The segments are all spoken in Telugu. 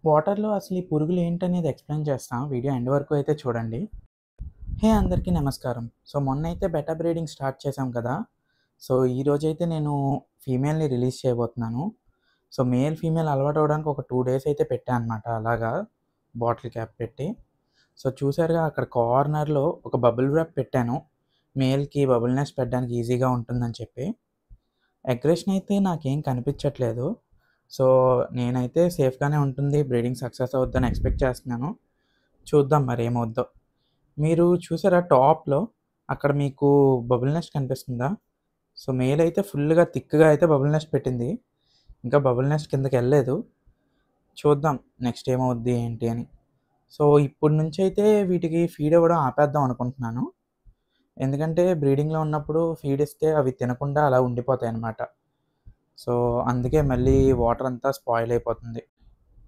వాటర్‌లో అసలు ఈ పురుగులు ఏంటనేది ఎక్స్‌ప్లెయిన్ చేస్తా. వీడియో ఎండ్ వరకు అయితే చూడండి. హే! అందరికీ నమస్కారం. సో, మొన్నైతే బెటా బ్రీడింగ్ స్టార్ట్ చేశాం కదా! సో, ఈరోజైతే నేను ఫీమేల్‌ని రిలీజ్ చేయబోతున్నాను. సో, మేల్, ఫీమేల్ అలవాటవ్వడానికి ఒక 2 డేస్ అయితే పెట్టా అనమాట అలాగా బాటిల్ క్యాప్ పెట్టి. సో, చూసారుగా అక్కడ కార్నర్‌లో ఒక బబుల్ వ్రాప్ పెట్టాను. మేల్‌కి బబుల్ నెస్ట్ పెట్టడానికి ఈజీగా ఉంటుందని చెప్పి. అగ్రెషన్ అయితే నాకేం కనిపించట్లేదు. సో, నేనైతే సేఫ్‌గానే ఉంటుంది. బ్రీడింగ్ సక్సెస్ అవుద్దని ఎక్స్‌పెక్ట్ చేస్తున్నాను. చూద్దాం మరేమవుద్దో. మీరు చూసారా టాప్‌లో అక్కడ మీకు బబుల్ నెస్ట్ కనిపిస్తుందా? సో, మేల్ అయితే ఫుల్‌గా థిక్‌గా అయితే బబుల్ నెస్ట్ పెట్టింది. ఇంకా బబుల్ నెస్ట్ కిందకెళ్ళలేదు. చూద్దాం నెక్స్ట్ ఏమవుద్ది ఏంటి అని. సో, ఇప్పటి నుంచైతే వీటికి ఫీడ్ ఇవ్వడం ఆపేద్దాం అనుకుంటున్నాను. ఎందుకంటే బ్రీడింగ్‌లో ఉన్నప్పుడు ఫీడ్ ఇస్తే అవి తినకుండా అలా ఉండిపోతాయన్నమాట. సో, అందుకే మళ్ళీ వాటర్ అంతా స్పాయిల్ అయిపోతుంది.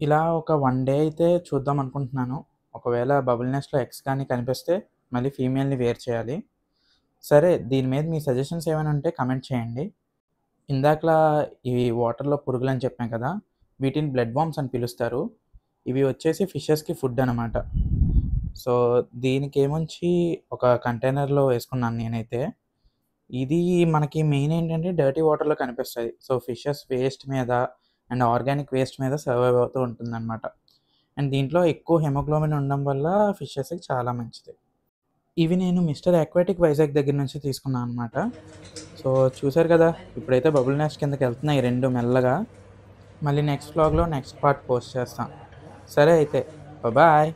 ఇలా ఒక 1 డే అయితే చూద్దాం అనుకుంటున్నాను. ఒకవేళ బబుల్ నెస్ట్‌లో ఎగ్స్ కానీ కనిపిస్తే మళ్ళీ ఫీమేల్‌ని వేరు చేయాలి. సరే దీని మీద మీ సజెషన్స్ ఏమైనా ఉంటే కామెంట్ చేయండి. ఇందాకలా ఇవి వాటర్‌లో పురుగులని చెప్పాను కదా! వీటిని బ్లడ్ వార్మ్స్ అని పిలుస్తారు. ఇవి వచ్చేసి ఫిషెస్‌కి ఫుడ్ అనమాట. సో, దీనికేమొంచి ఒక కంటైనర్‌లో వేసుకున్నాను నేనైతే. ఇది మనకి మెయిన్ ఏంటంటే డర్టీ వాటర్‌లో కనిపిస్తాయి. సో, ఫిషెస్ వేస్ట్ మీద అండ్ ఆర్గానిక్ వేస్ట్ మీద సర్వైవ్ అవుతూ ఉంటుందనమాట. అండ్ దీంట్లో ఎక్కువ హిమోగ్లోబిన్ ఉండడం వల్ల ఫిషెస్‌కి చాలా మంచిది. ఇవి నేను మిస్టర్ అక్వాటిక్ వైజాగ్ దగ్గర నుంచి తీసుకున్నాను అనమాట. సో, చూసారు కదా! ఇప్పుడైతే బబుల్ నెస్ట్ కిందకెళ్తున్నాయి 2 మెల్లగా. మళ్ళీ నెక్స్ట్ వ్లాగ్‌లో నెక్స్ట్ పార్ట్ పోస్ట్ చేస్తా. సరే అయితే. బాయ్.